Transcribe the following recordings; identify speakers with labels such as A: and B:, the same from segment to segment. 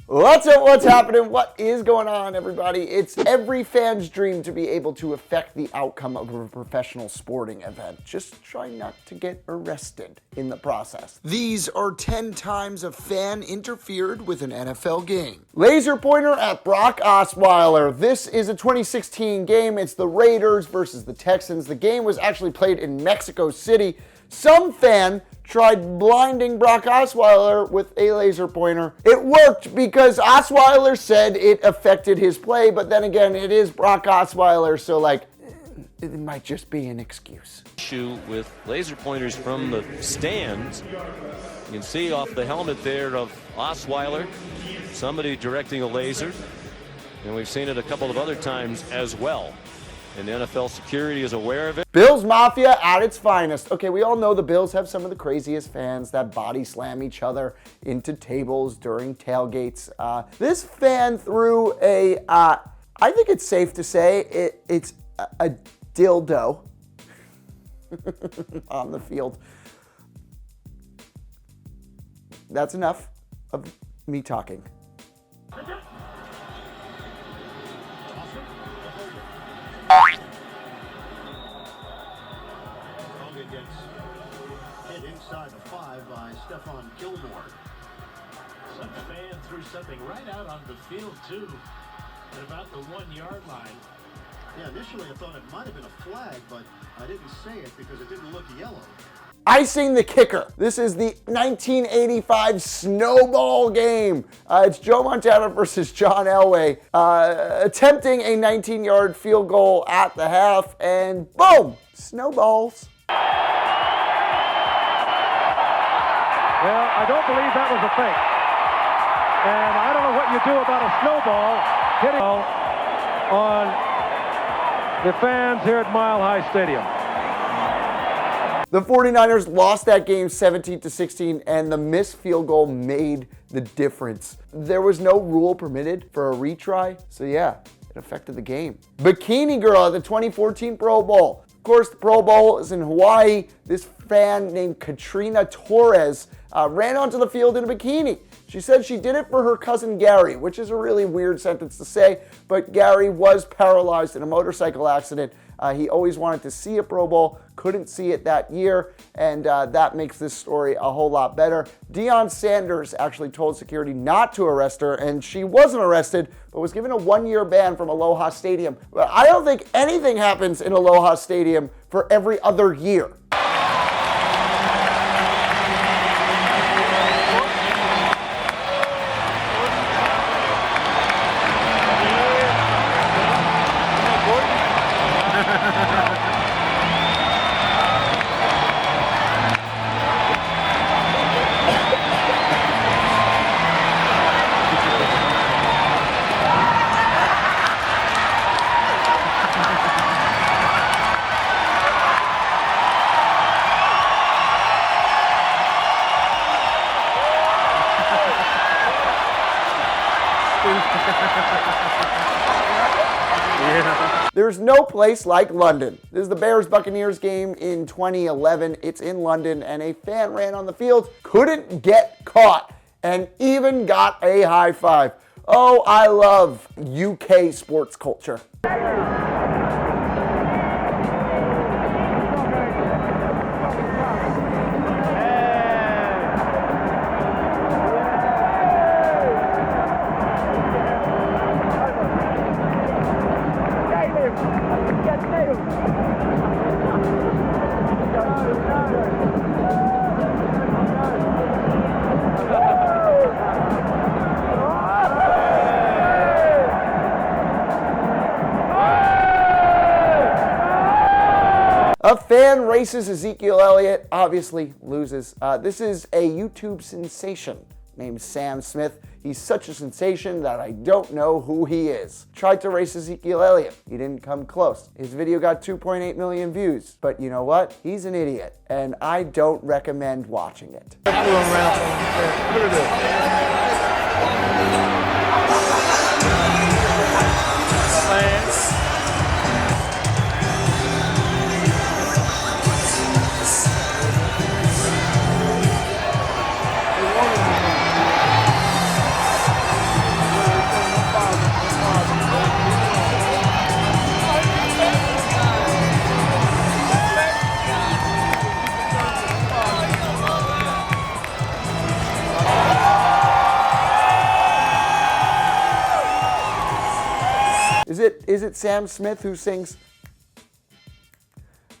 A: What's up? What's happening? What is going on, everybody? It's every fan's dream to be able to affect the outcome of a professional sporting event. Just try not to get arrested in the process. These are 10 times a fan interfered with an NFL game. Laser pointer at Brock Osweiler. This is a 2016 game. It's the Raiders versus the Texans. The game was actually played in Mexico City. Some fan tried blinding Brock Osweiler with a laser pointer. It worked because Osweiler said it affected his play, but then again, it is Brock Osweiler, so like, it might just be an excuse.
B: Issue with laser pointers from the stands. You can see off the helmet there of Osweiler, somebody directing a laser, and we've seen it a couple of other times as well. And NFL security is aware of it.
A: Bills Mafia at its finest. Okay, we all know the Bills have some of the craziest fans that body slam each other into tables during tailgates. This fan threw a, I think it's safe to say, it's a dildo on the field. That's enough of me talking.
C: Hit inside the 5 by Stephon Gilmore.
D: Some fan threw something right out on the field too, at about the 1-yard line.
C: Yeah, initially I thought it might have been a flag, but I didn't say it because it didn't look yellow.
A: Icing the kicker. This is the 1985 snowball game. It's Joe Montana versus John Elway, attempting a 19-yard field goal at the half, and boom, snowballs.
E: Well, I don't believe that was a fake. And I don't know what you do about a snowball hitting on the fans here at Mile High Stadium.
A: The 49ers lost that game 17-16, and the missed field goal made the difference. There was no rule permitted for a retry, so yeah, it affected the game. Bikini Girl at the 2014 Pro Bowl. Of course, the Pro Bowl is in Hawaii. This fan named Katrina Torres ran onto the field in a bikini. She said she did it for her cousin Gary, which is a really weird sentence to say, but Gary was paralyzed in a motorcycle accident. He always wanted to see a Pro Bowl, couldn't see it that year, and that makes this story a whole lot better. Deion Sanders actually told security not to arrest her, and she wasn't arrested, but was given a 1-year ban from Aloha Stadium. But I don't think anything happens in Aloha Stadium for every other year. There's no place like London. This is the Bears-Buccaneers game in 2011. It's in London, and a fan ran on the field, couldn't get caught, and even got a high five. Oh, I love UK sports culture. A fan races Ezekiel Elliott, obviously loses. This is a YouTube sensation named Sam Smith. He's such a sensation that I don't know who he is. Tried to race Ezekiel Elliott. He didn't come close. His video got 2.8 million views. But you know what? He's an idiot, and I don't recommend watching it. is it Sam Smith who sings,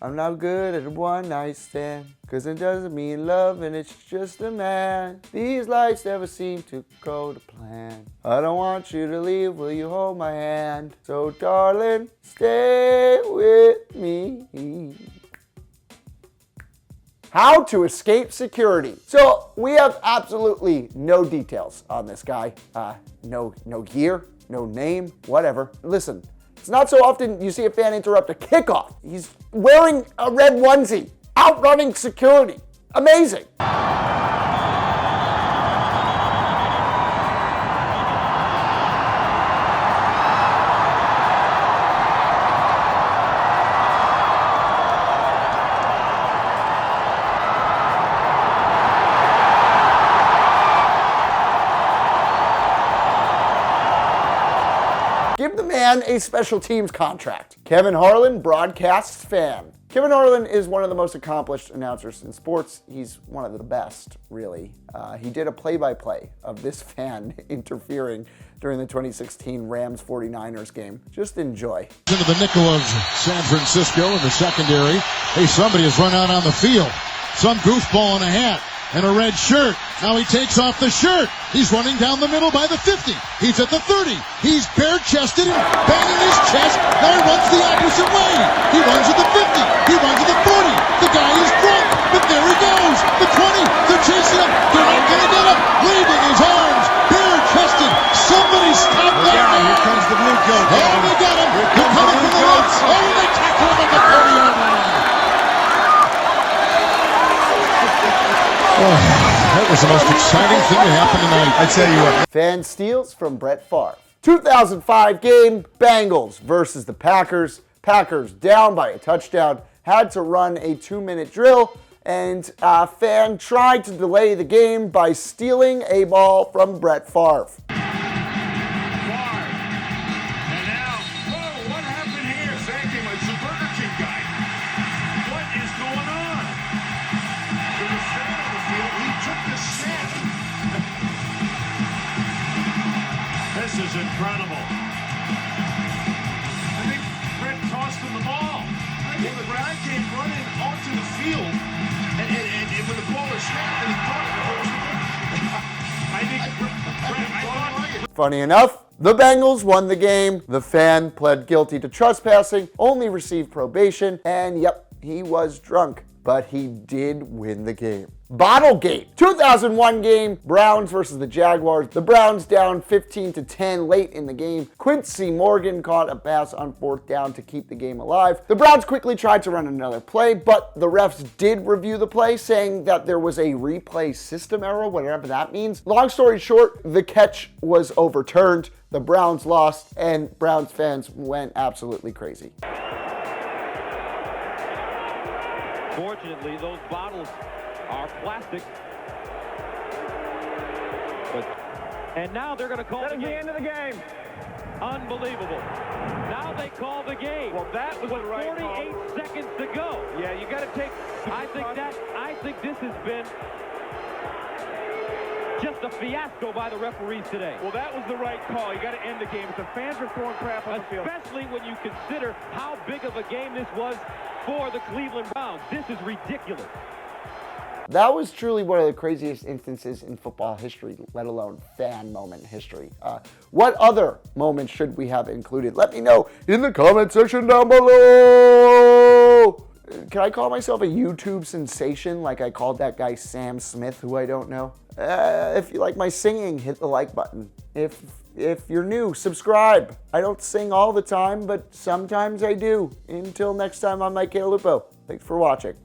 A: I'm not good at a one night stand, 'cause it doesn't mean love and it's just a man. These lights never seem to go to plan. I don't want you to leave, will you hold my hand? So darling, stay with me. How to escape security. So we have absolutely no details on this guy. No year, no name, whatever. Listen, it's not so often you see a fan interrupt a kickoff. He's wearing a red onesie, outrunning security. Amazing. Give the man a special teams contract. Kevin Harlan, broadcasts fan. Kevin Harlan is one of the most accomplished announcers in sports. He's one of the best, really. He did a play-by-play of this fan interfering during the 2016 Rams 49ers game. Just enjoy.
F: Into the nickel of San Francisco in the secondary. Hey, somebody has run out on the field. Some goofball in a hat and a red shirt. Now he takes off the shirt. He's running down the middle by the 50. He's at the 30. He's bare-chested and banging his chest. Now he runs the opposite way. He runs at the 50. He runs at the 40. The guy is drunk, but there he goes. The 20. They're chasing him. They're not going to get him. Waving his arms. Bare-chested. Somebody stop that man.
G: Here comes the blue coat.
F: Oh, they got him. They're coming from the left. Oh, and they tackle him at the 40-yard line. That was the most exciting thing to happen tonight.
G: I tell you what.
A: Fan steals from Brett Favre. 2005 game, Bengals versus the Packers. Packers down by a touchdown, had to run a 2-minute drill, and a fan tried to delay the game by stealing a ball from Brett Favre.
D: And now, whoa, what happened here? Thank him, it's the Burger King guy. What is going on? There was sand on the field. He took the snap. This is incredible. I think Brett tossed him the ball. Well, the guy came running onto the field, and when the ball was snapped, and he thought it was I think Brett, I thought.
A: Funny enough, the Bengals won the game. The fan pled guilty to trespassing, only received probation, and yep, he was drunk, but he did win the game. Bottlegate, 2001 game, Browns versus the Jaguars. The Browns down 15-10 late in the game. Quincy Morgan caught a pass on 4th down to keep the game alive. The Browns quickly tried to run another play, but the refs did review the play, saying that there was a replay system error, whatever that means. Long story short, the catch was overturned. The Browns lost, and Browns fans went absolutely crazy.
H: Fortunately, those bottles are plastic. And now they're going to call the game. That is the end of the game. Unbelievable. Now they call the game. Well, that was 48 seconds to go. Yeah, you got to take. I think this has been just a fiasco by the referees today. Well, that was the right call. You got to end the game. If the fans are throwing crap on the field, especially when you consider how big of a game this was for the Cleveland Browns. This is ridiculous.
A: That was truly one of the craziest instances in football history, let alone fan moment history. What other moments should we have included? Let me know in the comment section down below. Can I call myself a YouTube sensation like I called that guy Sam Smith, who I don't know? If you like my singing, hit the like button. If you're new, subscribe. I don't sing all the time, but sometimes I do. Until next time, I'm Cantalupo. Thanks for watching.